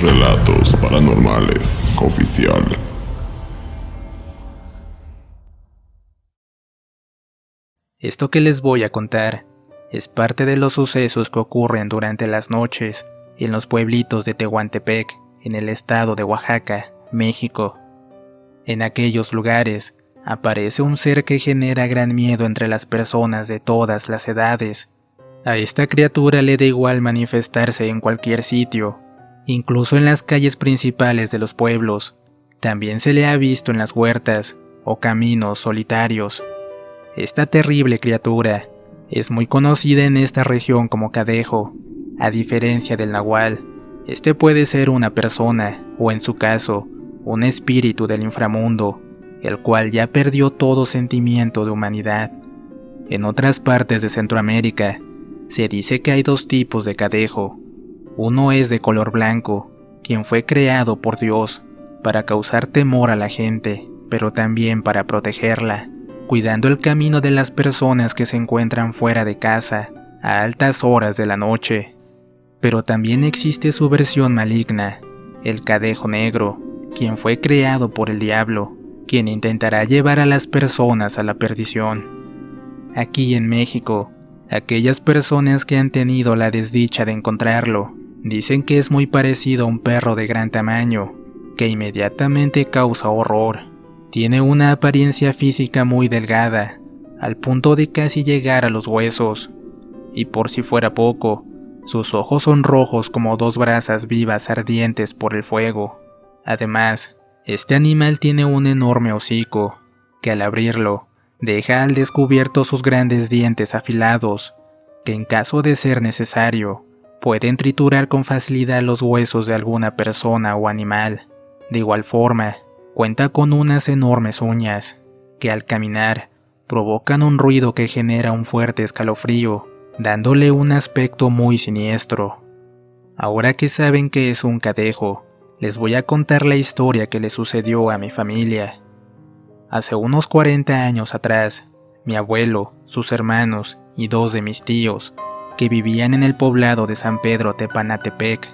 Relatos Paranormales Oficial. Esto que les voy a contar es parte de los sucesos que ocurren durante las noches en los pueblitos de Tehuantepec, en el estado de Oaxaca, México. En aquellos lugares aparece un ser que genera gran miedo entre las personas de todas las edades. A esta criatura le da igual manifestarse en cualquier sitio, incluso en las calles principales de los pueblos. También se le ha visto en las huertas o caminos solitarios. Esta terrible criatura es muy conocida en esta región como Cadejo. A diferencia del nahual, este puede ser una persona, o en su caso, un espíritu del inframundo, el cual ya perdió todo sentimiento de humanidad. En otras partes de Centroamérica, se dice que hay dos tipos de Cadejo. Uno es de color blanco, quien fue creado por Dios para causar temor a la gente, pero también para protegerla, cuidando el camino de las personas que se encuentran fuera de casa a altas horas de la noche. Pero también existe su versión maligna, el Cadejo Negro, quien fue creado por el diablo, quien intentará llevar a las personas a la perdición. Aquí en México, aquellas personas que han tenido la desdicha de encontrarlo, dicen que es muy parecido a un perro de gran tamaño, que inmediatamente causa horror. Tiene una apariencia física muy delgada, al punto de casi llegar a los huesos. Y por si fuera poco, sus ojos son rojos como dos brasas vivas ardientes por el fuego. Además, este animal tiene un enorme hocico, que al abrirlo, deja al descubierto sus grandes dientes afilados, que en caso de ser necesario, pueden triturar con facilidad los huesos de alguna persona o animal. De igual forma, cuenta con unas enormes uñas, que al caminar, provocan un ruido que genera un fuerte escalofrío, dándole un aspecto muy siniestro. Ahora que saben qué es un cadejo, les voy a contar la historia que le sucedió a mi familia. Hace unos 40 años atrás, mi abuelo, sus hermanos y dos de mis tíos, que vivían en el poblado de San Pedro Tepanatepec,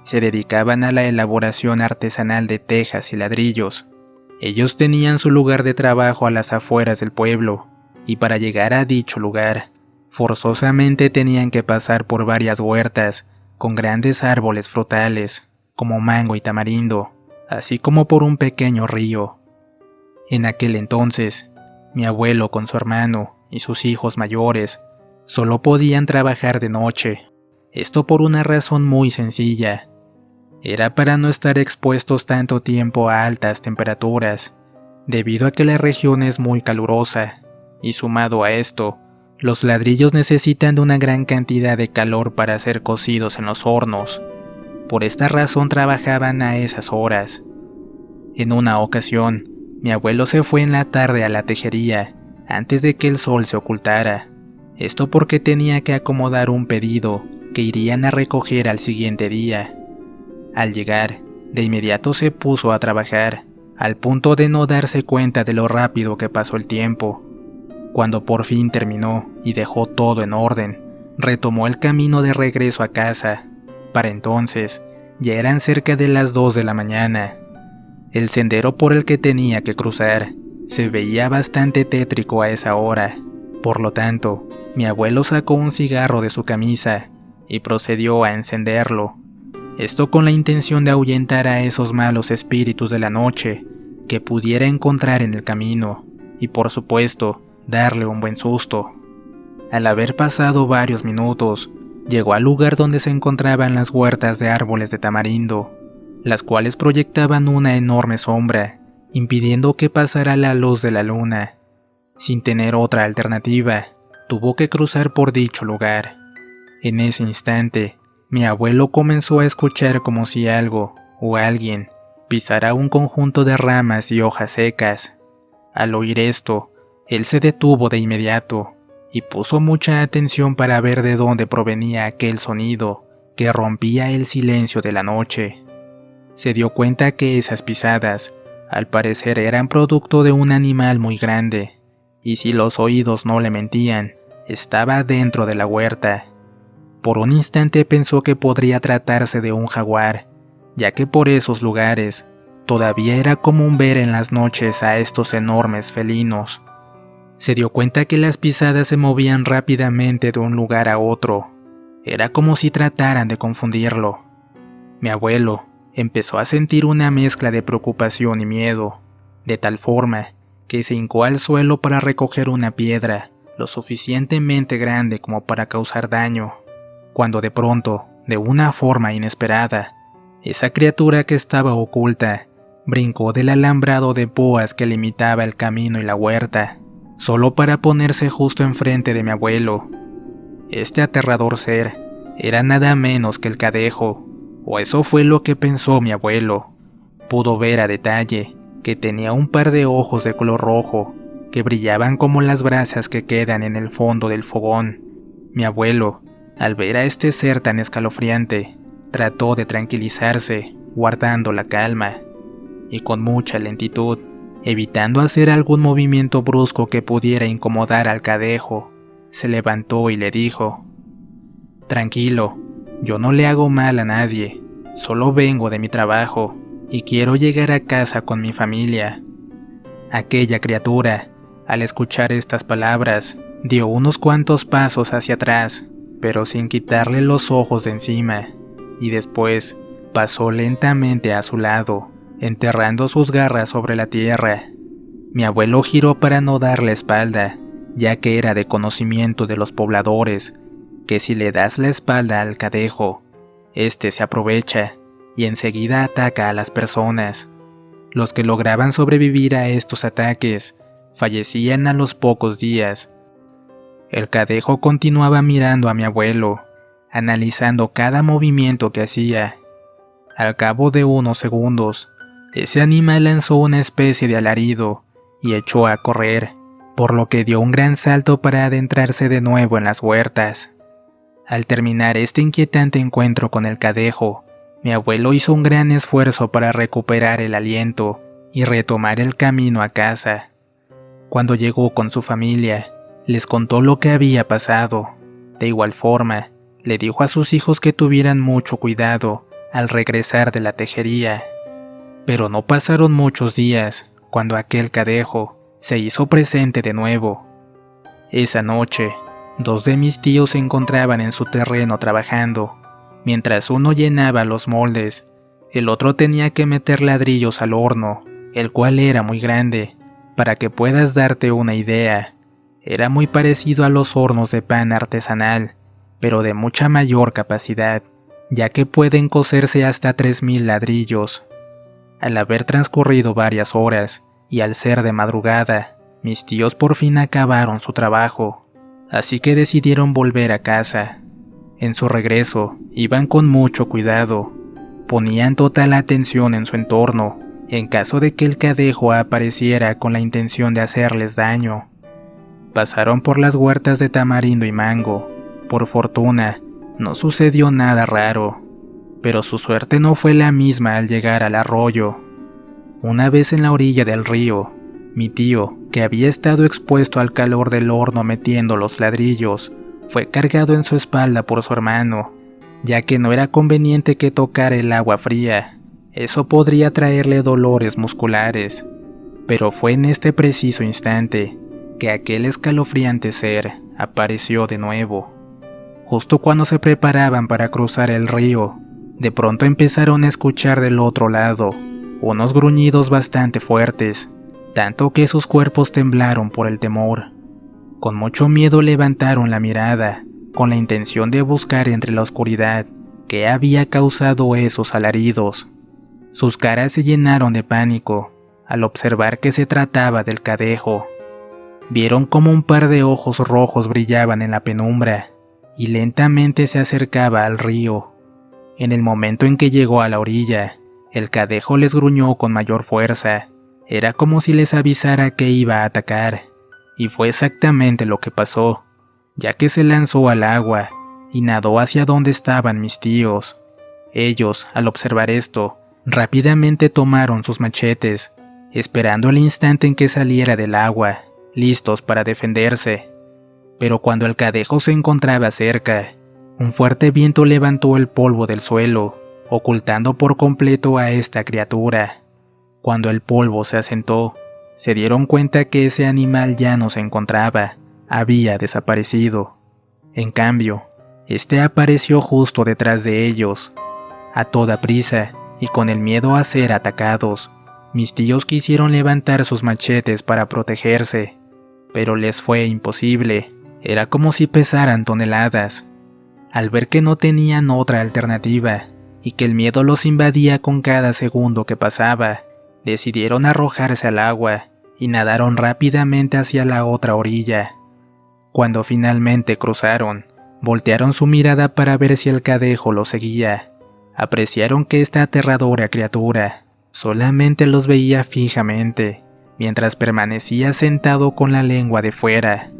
se dedicaban a la elaboración artesanal de tejas y ladrillos. Ellos tenían su lugar de trabajo a las afueras del pueblo, y para llegar a dicho lugar, forzosamente tenían que pasar por varias huertas con grandes árboles frutales, como mango y tamarindo, así como por un pequeño río. En aquel entonces, mi abuelo con su hermano y sus hijos mayores solo podían trabajar de noche. Esto por una razón muy sencilla. Era para no estar expuestos tanto tiempo a altas temperaturas, debido a que la región es muy calurosa, y sumado a esto, los ladrillos necesitan de una gran cantidad de calor para ser cocidos en los hornos. Por esta razón trabajaban a esas horas. En una ocasión, mi abuelo se fue en la tarde a la tejería, antes de que el sol se ocultara. Esto porque tenía que acomodar un pedido que irían a recoger al siguiente día. Al llegar, de inmediato se puso a trabajar, al punto de no darse cuenta de lo rápido que pasó el tiempo. Cuando por fin terminó y dejó todo en orden, retomó el camino de regreso a casa. Para entonces, ya eran cerca de las 2 de la mañana. El sendero por el que tenía que cruzar se veía bastante tétrico a esa hora. Por lo tanto, mi abuelo sacó un cigarro de su camisa y procedió a encenderlo. Esto con la intención de ahuyentar a esos malos espíritus de la noche que pudiera encontrar en el camino y, por supuesto, darle un buen susto. Al haber pasado varios minutos, llegó al lugar donde se encontraban las huertas de árboles de tamarindo, las cuales proyectaban una enorme sombra, impidiendo que pasara la luz de la luna. Sin tener otra alternativa, tuvo que cruzar por dicho lugar. En ese instante, mi abuelo comenzó a escuchar como si algo o alguien pisara un conjunto de ramas y hojas secas. Al oír esto, él se detuvo de inmediato y puso mucha atención para ver de dónde provenía aquel sonido que rompía el silencio de la noche. Se dio cuenta que esas pisadas, al parecer, eran producto de un animal muy grande, y si los oídos no le mentían, estaba dentro de la huerta. Por un instante pensó que podría tratarse de un jaguar, ya que por esos lugares todavía era común ver en las noches a estos enormes felinos. Se dio cuenta que las pisadas se movían rápidamente de un lugar a otro. Era como si trataran de confundirlo. Mi abuelo empezó a sentir una mezcla de preocupación y miedo, de tal forma que se hincó al suelo para recoger una piedra lo suficientemente grande como para causar daño, cuando de pronto, de una forma inesperada, esa criatura que estaba oculta brincó del alambrado de púas que limitaba el camino y la huerta, solo para ponerse justo enfrente de mi abuelo. Este aterrador ser era nada menos que el Cadejo, o eso fue lo que pensó mi abuelo. Pudo ver a detalle que tenía un par de ojos de color rojo, que brillaban como las brasas que quedan en el fondo del fogón. Mi abuelo, al ver a este ser tan escalofriante, trató de tranquilizarse, guardando la calma, y con mucha lentitud, evitando hacer algún movimiento brusco que pudiera incomodar al Cadejo, se levantó y le dijo: «Tranquilo, yo no le hago mal a nadie, solo vengo de mi trabajo y quiero llegar a casa con mi familia». Aquella criatura, al escuchar estas palabras, dio unos cuantos pasos hacia atrás, pero sin quitarle los ojos de encima, y después pasó lentamente a su lado, enterrando sus garras sobre la tierra. Mi abuelo giró para no darle espalda, ya que era de conocimiento de los pobladores, que si le das la espalda al Cadejo, este se aprovecha y enseguida ataca a las personas. Los que lograban sobrevivir a estos ataques fallecían a los pocos días. El Cadejo continuaba mirando a mi abuelo, analizando cada movimiento que hacía. Al cabo de unos segundos, ese animal lanzó una especie de alarido y echó a correr, por lo que dio un gran salto para adentrarse de nuevo en las huertas. Al terminar este inquietante encuentro con el Cadejo, mi abuelo hizo un gran esfuerzo para recuperar el aliento y retomar el camino a casa. Cuando llegó con su familia, les contó lo que había pasado. De igual forma, le dijo a sus hijos que tuvieran mucho cuidado al regresar de la tejería. Pero no pasaron muchos días cuando aquel Cadejo se hizo presente de nuevo. Esa noche, 2 de mis tíos se encontraban en su terreno trabajando. Mientras uno llenaba los moldes, el otro tenía que meter ladrillos al horno, el cual era muy grande. Para que puedas darte una idea, era muy parecido a los hornos de pan artesanal, pero de mucha mayor capacidad, ya que pueden cocerse hasta 3000 ladrillos. Al haber transcurrido varias horas, y al ser de madrugada, mis tíos por fin acabaron su trabajo, así que decidieron volver a casa. En su regreso, iban con mucho cuidado, ponían total atención en su entorno, en caso de que el Cadejo apareciera con la intención de hacerles daño. Pasaron por las huertas de tamarindo y mango. Por fortuna, no sucedió nada raro, pero su suerte no fue la misma al llegar al arroyo. Una vez en la orilla del río, mi tío, que había estado expuesto al calor del horno metiendo los ladrillos, fue cargado en su espalda por su hermano, ya que no era conveniente que tocara el agua fría. Eso podría traerle dolores musculares, pero fue en este preciso instante que aquel escalofriante ser apareció de nuevo. Justo cuando se preparaban para cruzar el río, de pronto empezaron a escuchar del otro lado unos gruñidos bastante fuertes, tanto que sus cuerpos temblaron por el temor. Con mucho miedo levantaron la mirada, con la intención de buscar entre la oscuridad qué había causado esos alaridos. Sus caras se llenaron de pánico al observar que se trataba del Cadejo. Vieron como un par de ojos rojos brillaban en la penumbra y lentamente se acercaba al río. En el momento en que llegó a la orilla, el Cadejo les gruñó con mayor fuerza. Era como si les avisara que iba a atacar, y fue exactamente lo que pasó, ya que se lanzó al agua y nadó hacia donde estaban mis tíos. Ellos, al observar esto, rápidamente tomaron sus machetes, esperando el instante en que saliera del agua, listos para defenderse. Pero cuando el Cadejo se encontraba cerca, un fuerte viento levantó el polvo del suelo ocultando por completo a esta criatura. Cuando el polvo se asentó, se dieron cuenta que ese animal ya no se encontraba, había desaparecido. En cambio, este apareció justo detrás de ellos. A toda prisa, y con el miedo a ser atacados, mis tíos quisieron levantar sus machetes para protegerse, pero les fue imposible, era como si pesaran toneladas. Al ver que no tenían otra alternativa, y que el miedo los invadía con cada segundo que pasaba, decidieron arrojarse al agua, y nadaron rápidamente hacia la otra orilla. Cuando finalmente cruzaron, voltearon su mirada para ver si el cadejo los seguía. Apreciaron que esta aterradora criatura solamente los veía fijamente, mientras permanecía sentado con la lengua de fuera.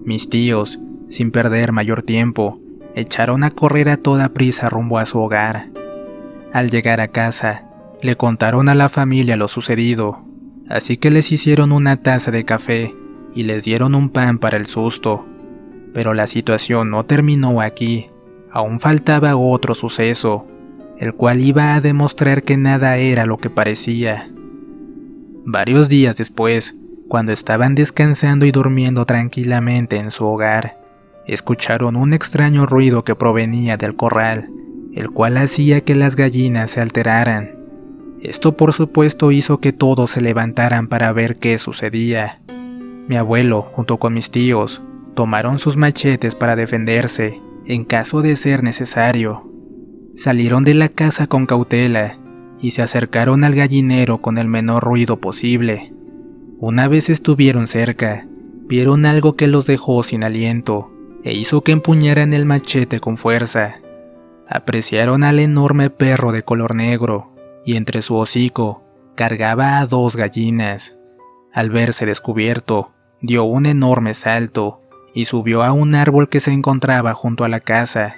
Mis tíos, sin perder mayor tiempo, echaron a correr a toda prisa rumbo a su hogar. Al llegar a casa, le contaron a la familia lo sucedido, así que les hicieron una taza de café y les dieron un pan para el susto. Pero la situación no terminó aquí, aún faltaba otro suceso, el cual iba a demostrar que nada era lo que parecía. Varios días después, cuando estaban descansando y durmiendo tranquilamente en su hogar, escucharon un extraño ruido que provenía del corral, el cual hacía que las gallinas se alteraran. Esto por supuesto hizo que todos se levantaran para ver qué sucedía. Mi abuelo, junto con mis tíos, tomaron sus machetes para defenderse, en caso de ser necesario. Salieron de la casa con cautela y se acercaron al gallinero con el menor ruido posible. Una vez estuvieron cerca, vieron algo que los dejó sin aliento e hizo que empuñaran el machete con fuerza. Apreciaron al enorme perro de color negro y entre su hocico cargaba a 2 gallinas. Al verse descubierto, dio un enorme salto y subió a un árbol que se encontraba junto a la casa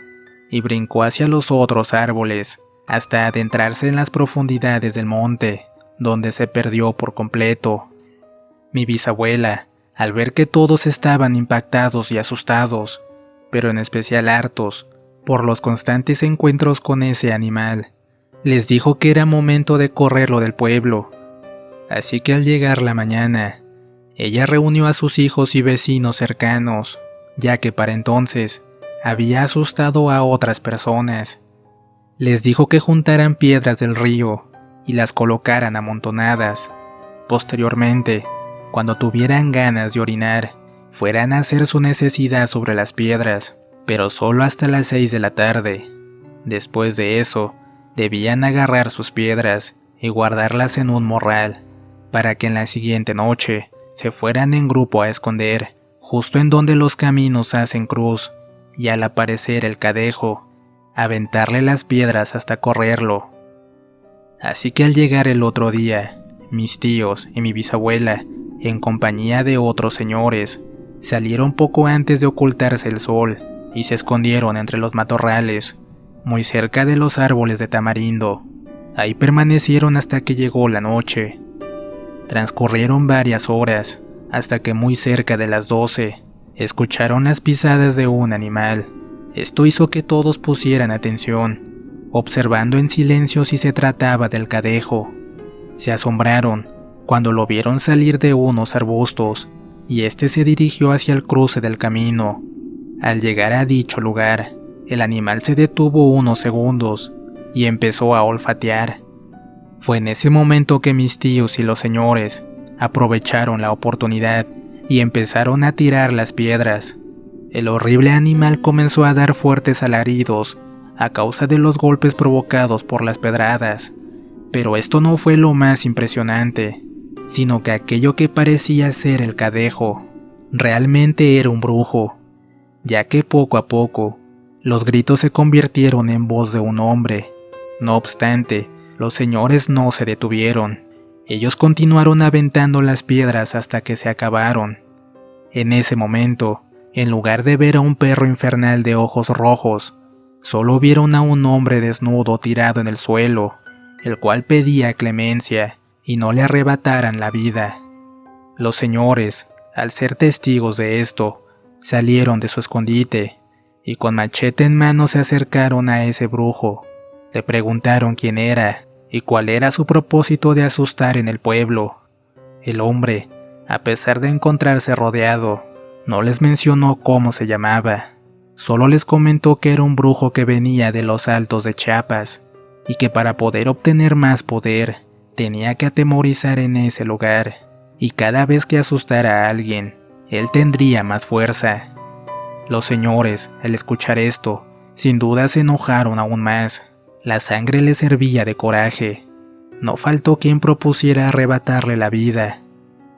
y brincó hacia los otros árboles hasta adentrarse en las profundidades del monte, donde se perdió por completo. Mi bisabuela, al ver que todos estaban impactados y asustados, pero en especial hartos por los constantes encuentros con ese animal, les dijo que era momento de correrlo del pueblo. Así que al llegar la mañana, ella reunió a sus hijos y vecinos cercanos, ya que para entonces había asustado a otras personas. Les dijo que juntaran piedras del río y las colocaran amontonadas. Posteriormente, cuando tuvieran ganas de orinar, fueran a hacer su necesidad sobre las piedras, pero solo hasta las 6 de la tarde. Después de eso, debían agarrar sus piedras y guardarlas en un morral, para que en la siguiente noche se fueran en grupo a esconder, justo en donde los caminos hacen cruz, y al aparecer el cadejo, aventarle las piedras hasta correrlo. Así que al llegar el otro día, mis tíos y mi bisabuela, en compañía de otros señores, salieron poco antes de ocultarse el sol y se escondieron entre los matorrales, muy cerca de los árboles de tamarindo. Ahí permanecieron hasta que llegó la noche. Transcurrieron varias horas, hasta que muy cerca de las 12, escucharon las pisadas de un animal. Esto hizo que todos pusieran atención, observando en silencio si se trataba del cadejo. Se asombraron cuando lo vieron salir de unos arbustos, y este se dirigió hacia el cruce del camino. Al llegar a dicho lugar, el animal se detuvo unos segundos y empezó a olfatear. Fue en ese momento que mis tíos y los señores aprovecharon la oportunidad y empezaron a tirar las piedras. El horrible animal comenzó a dar fuertes alaridos a causa de los golpes provocados por las pedradas. Pero esto no fue lo más impresionante, sino que aquello que parecía ser el cadejo realmente era un brujo, ya que poco a poco los gritos se convirtieron en voz de un hombre. No obstante, los señores no se detuvieron. Ellos continuaron aventando las piedras hasta que se acabaron. En ese momento, en lugar de ver a un perro infernal de ojos rojos, solo vieron a un hombre desnudo tirado en el suelo, el cual pedía clemencia y no le arrebataran la vida. Los señores, al ser testigos de esto, salieron de su escondite y con machete en mano se acercaron a ese brujo. Le preguntaron quién era y cuál era su propósito de asustar en el pueblo. El hombre, a pesar de encontrarse rodeado, no les mencionó cómo se llamaba. Solo les comentó que era un brujo que venía de los altos de Chiapas y que para poder obtener más poder tenía que atemorizar en ese lugar, y cada vez que asustara a alguien, él tendría más fuerza. Los señores, al escuchar esto, sin duda se enojaron aún más. La sangre les hervía de coraje. No faltó quien propusiera arrebatarle la vida.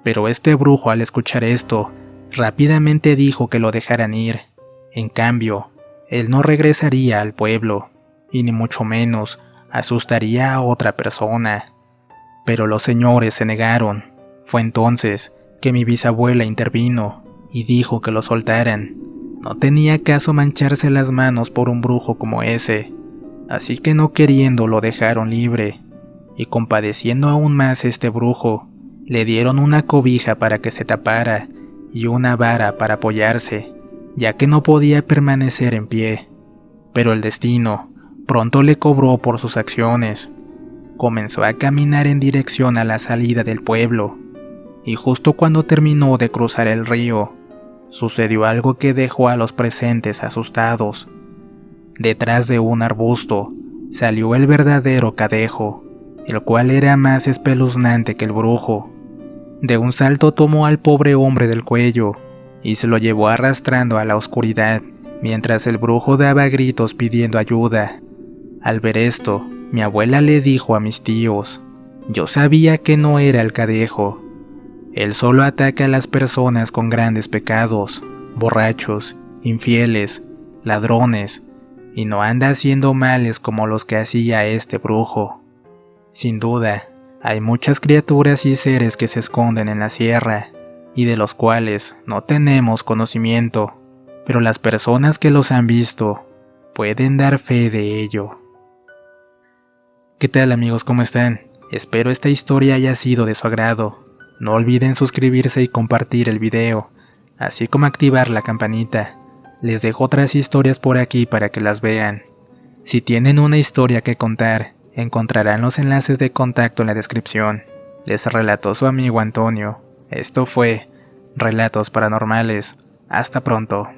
Pero este brujo, al escuchar esto, rápidamente dijo que lo dejaran ir. En cambio, él no regresaría al pueblo, y ni mucho menos asustaría a otra persona. Pero los señores se negaron. Fue entonces que mi bisabuela intervino y dijo que lo soltaran. No tenía caso mancharse las manos por un brujo como ese, así que no queriendo lo dejaron libre, y compadeciendo aún más este brujo, le dieron una cobija para que se tapara y una vara para apoyarse, ya que no podía permanecer en pie. Pero el destino pronto le cobró por sus acciones. Comenzó a caminar en dirección a la salida del pueblo, y justo cuando terminó de cruzar el río, sucedió algo que dejó a los presentes asustados. Detrás de un arbusto salió el verdadero Cadejo, el cual era más espeluznante que el brujo. De un salto tomó al pobre hombre del cuello y se lo llevó arrastrando a la oscuridad, mientras el brujo daba gritos pidiendo ayuda. Al ver esto, mi abuela le dijo a mis tíos: yo sabía que no era el Cadejo. Él solo ataca a las personas con grandes pecados, borrachos, infieles, ladrones, y no anda haciendo males como los que hacía este brujo. Sin duda, hay muchas criaturas y seres que se esconden en la sierra, y de los cuales no tenemos conocimiento, pero las personas que los han visto pueden dar fe de ello. ¿Qué tal, amigos? ¿Cómo están? Espero esta historia haya sido de su agrado. No olviden suscribirse y compartir el video, así como activar la campanita. Les dejo otras historias por aquí para que las vean. Si tienen una historia que contar, encontrarán los enlaces de contacto en la descripción. Les relató su amigo Antonio. Esto fue Relatos Paranormales. Hasta pronto.